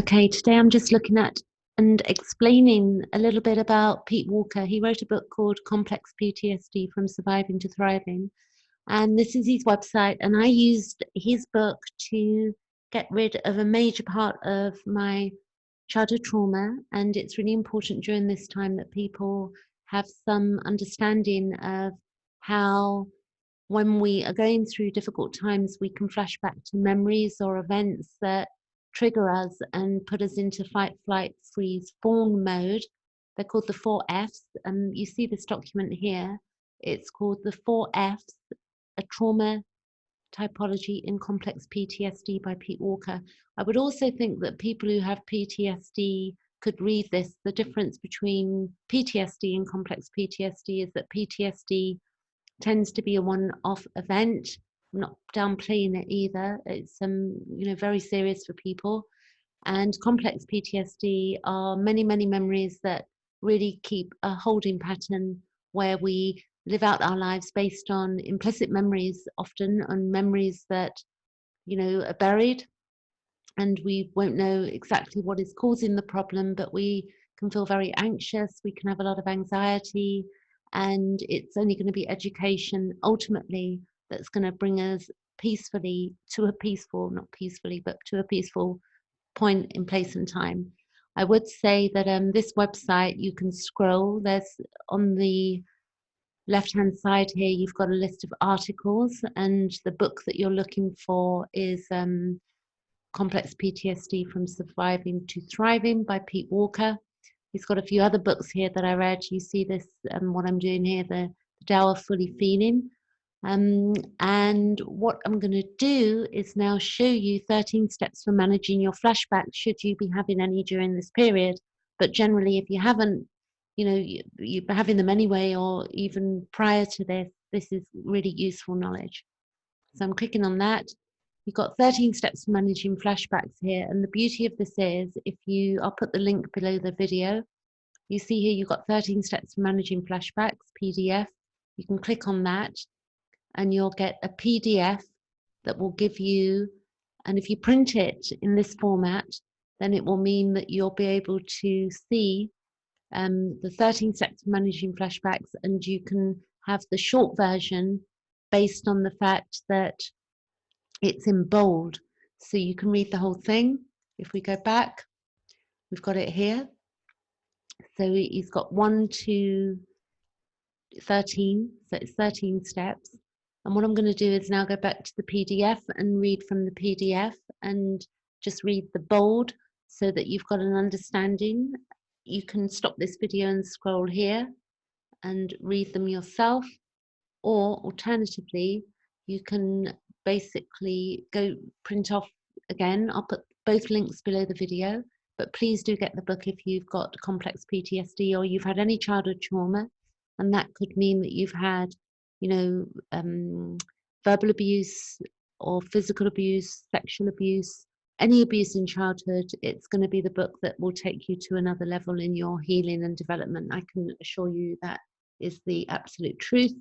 Okay, today I'm just looking at and explaining a little bit about Pete Walker. He wrote a book called Complex PTSD From Surviving to Thriving. And this is his website. And I used his book to get rid of a major part of my childhood trauma. And it's really important during this time that people have some understanding of how, when we are going through difficult times, we can flash back to memories or events that trigger us and put us into fight, flight, freeze, fawn mode. They're called the 4Fs. You see this document here. It's called the 4Fs, a trauma typology in complex PTSD by Pete Walker. I would also think that people who have PTSD could read this. The difference between PTSD and complex PTSD is that PTSD tends to be a one-off event. I'm not downplaying it either. It's very serious for people. And complex PTSD are many, many memories that really keep a holding pattern where we live out our lives based on implicit memories, often on memories that, are buried, and we won't know exactly what is causing the problem, but we can feel very anxious, we can have a lot of anxiety, and it's only going to be education ultimately that's going to bring us peacefully to a peaceful, not peacefully, but to a peaceful point in place and time. I would say that this website, you can scroll. There's on the left-hand side here, you've got a list of articles, and the book that you're looking for is Complex PTSD From Surviving to Thriving by Pete Walker. He's got a few other books here that I read. You see this, what I'm doing here, the Tao of Fully Feeling. And what I'm going to do is now show you 13 steps for managing your flashbacks, should you be having any during this period. But generally, if you haven't, you're having them anyway, or even prior to this, this is really useful knowledge. So I'm clicking on that. You've got 13 steps for managing flashbacks here. And the beauty of this is, I'll put the link below the video. You see here, you've got 13 steps for managing flashbacks, PDF. You can click on that and you'll get a PDF that will give you, and if you print it in this format, then it will mean that you'll be able to see the 13 steps for managing flashbacks, and you can have the short version based on the fact that it's in bold, so you can read the whole thing. If we go back, we've got it here. So he's got 1 to 13, so it's 13 steps. And what I'm going to do is now go back to the PDF and read from the PDF and just read the bold so that you've got an understanding. You can stop this video and scroll here and read them yourself, or alternatively, you can basically go print off again. I'll put both links below the video, but please do get the book if you've got complex PTSD or you've had any childhood trauma. And that could mean that you've had, verbal abuse or physical abuse, sexual abuse, any abuse in childhood. It's going to be the book that will take you to another level in your healing and development. I can assure you that is the absolute truth.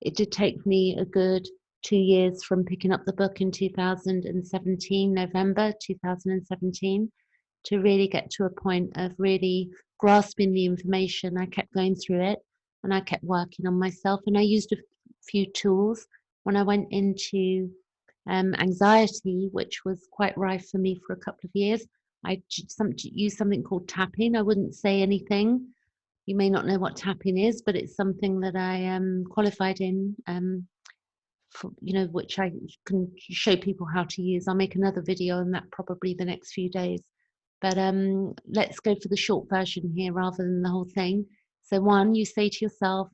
It did take me a good 2 years from picking up the book in 2017, November 2017, to really get to a point of really grasping the information. I kept going through it and I kept working on myself, and I used a few tools. When I went into anxiety, which was quite rife for me for a couple of years, I used something called tapping. I wouldn't say anything. You may not know what tapping is, but it's something that I qualified in, which I can show people how to use. I'll make another video on that probably the next few days. But let's go for the short version here rather than the whole thing. So 1, you say to yourself,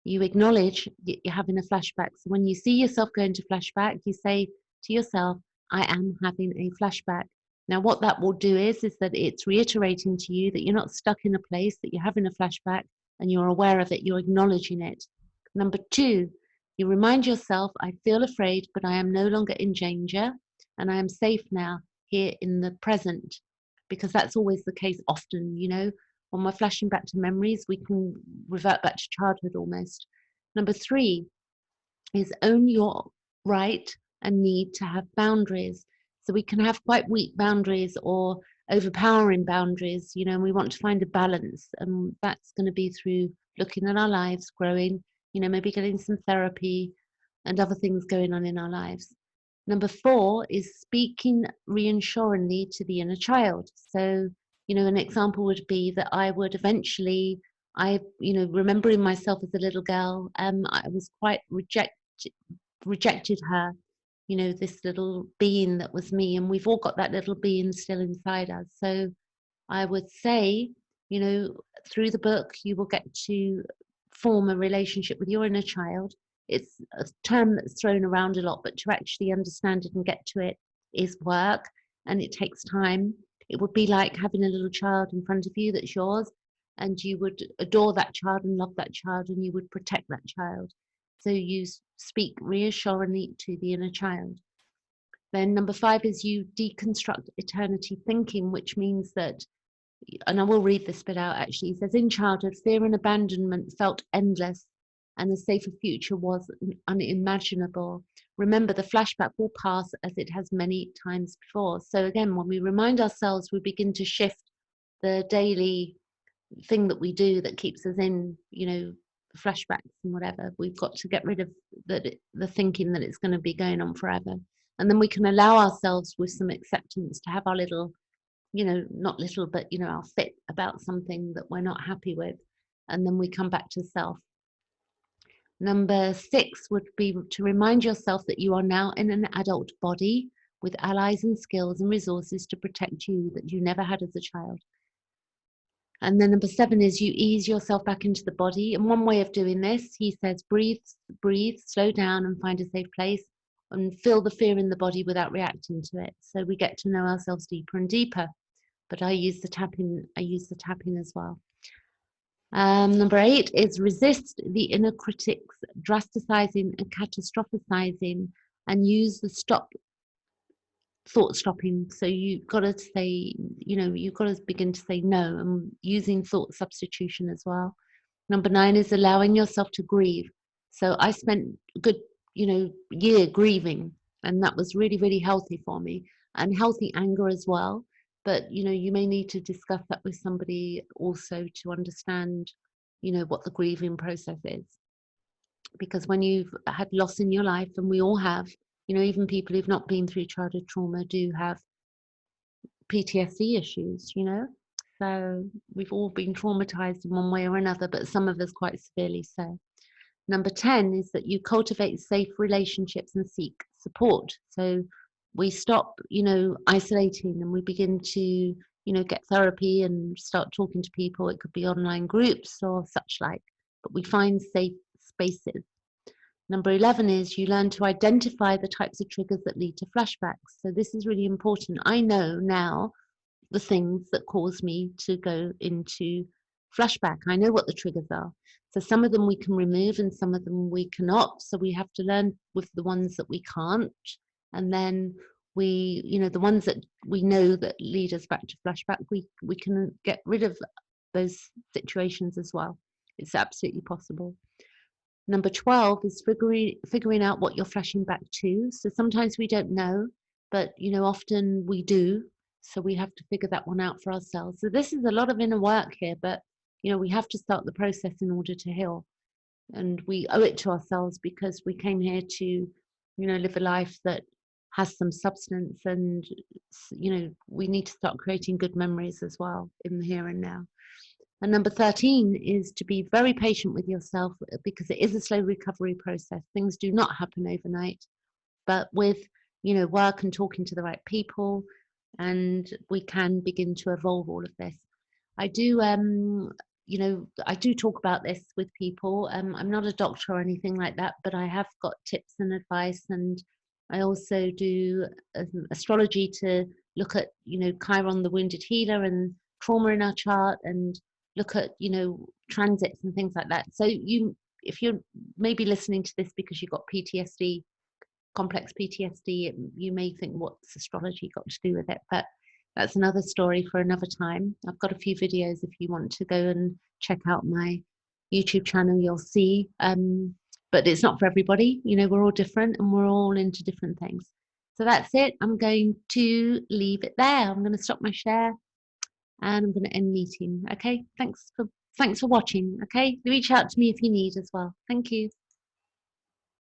you acknowledge you're having a flashback. So when you see yourself going to flashback, you say to yourself, I am having a flashback. Now, what that will do is that it's reiterating to you that you're not stuck in a place, that you're having a flashback and you're aware of it, you're acknowledging it. Number 2, you remind yourself, I feel afraid, but I am no longer in danger and I am safe now here in the present, because that's always the case often, when we're flashing back to memories, we can revert back to childhood almost. Number 3 is own your right and need to have boundaries. So we can have quite weak boundaries or overpowering boundaries, you know, and we want to find a balance. And that's going to be through looking at our lives, growing, you know, maybe getting some therapy and other things going on in our lives. Number 4 is speaking reassuringly to the inner child. So, you know, an example would be that I would eventually, you know, remembering myself as a little girl, I was quite rejected her, you know, this little being that was me, and we've all got that little being still inside us. So I would say, you know, through the book, you will get to form a relationship with your inner child. It's a term that's thrown around a lot, but to actually understand it and get to it is work, and it takes time. It would be like having a little child in front of you that's yours, and you would adore that child and love that child, and you would protect that child. So you speak reassuringly to the inner child. Then number 5 is you deconstruct eternity thinking, which means that, and I will read this bit out actually. It says, in childhood, fear and abandonment felt endless, and a safer future was unimaginable. Remember, the flashback will pass as it has many times before. So again, when we remind ourselves, we begin to shift the daily thing that we do that keeps us in, you know, flashbacks and whatever. We've got to get rid of the thinking that it's going to be going on forever. And then we can allow ourselves with some acceptance to have our little, you know, not little, but, you know, our fit about something that we're not happy with. And then we come back to self. Number 6 would be to remind yourself that you are now in an adult body with allies and skills and resources to protect you that you never had as a child. And then number 7 is you ease yourself back into the body. And one way of doing this, he says, breathe, slow down and find a safe place and feel the fear in the body without reacting to it. So we get to know ourselves deeper and deeper. But I use the tapping as well. Number 8 is resist the inner critics drasticizing and catastrophizing, and use the thought stopping. So you've got to say, you know, you've got to begin to say no, and using thought substitution as well. Number 9 is allowing yourself to grieve. So I spent a good, you know, year grieving, and that was really, really healthy for me, and healthy anger as well. But, you know, you may need to discuss that with somebody also to understand, you know, what the grieving process is. Because when you've had loss in your life, and we all have, you know, even people who've not been through childhood trauma do have PTSD issues, you know. So we've all been traumatized in one way or another, but some of us quite severely so. Number 10 is that you cultivate safe relationships and seek support. So we stop, you know, isolating, and we begin to, you know, get therapy and start talking to people. It could be online groups or such like, but we find safe spaces. Number 11 is you learn to identify the types of triggers that lead to flashbacks. So this is really important. I know now the things that cause me to go into flashback. I know what the triggers are. So some of them we can remove and some of them we cannot. So we have to learn with the ones that we can't. And then we, you know, the ones that we know that lead us back to flashback, we can get rid of those situations as well. It's absolutely possible. Number 12 is figuring out what you're flashing back to. So sometimes we don't know, but, you know, often we do. So we have to figure that one out for ourselves. So this is a lot of inner work here, but, you know, we have to start the process in order to heal. And we owe it to ourselves because we came here to, you know, live a life that has some substance, and, you know, we need to start creating good memories as well in the here and now. And number 13 is to be very patient with yourself, because it is a slow recovery process. Things do not happen overnight, but with, you know, work and talking to the right people, and we can begin to evolve all of this. I do, you know, I do talk about this with people. I'm not a doctor or anything like that, but I have got tips and advice, and I also do astrology to look at, you know, Chiron, the wounded healer, and trauma in our chart, and look at, you know, transits and things like that. So you, if you're maybe listening to this because you've got PTSD, complex PTSD, you may think, what's astrology got to do with it? But that's another story for another time. I've got a few videos if you want to go and check out my YouTube channel, you'll see. But it's not for everybody, you know, we're all different and we're all into different things. So that's it. I'm going to leave it there. I'm going to stop my share. and I'm going to end meeting. Okay, thanks for watching. Okay, reach out to me if you need as well. Thank you.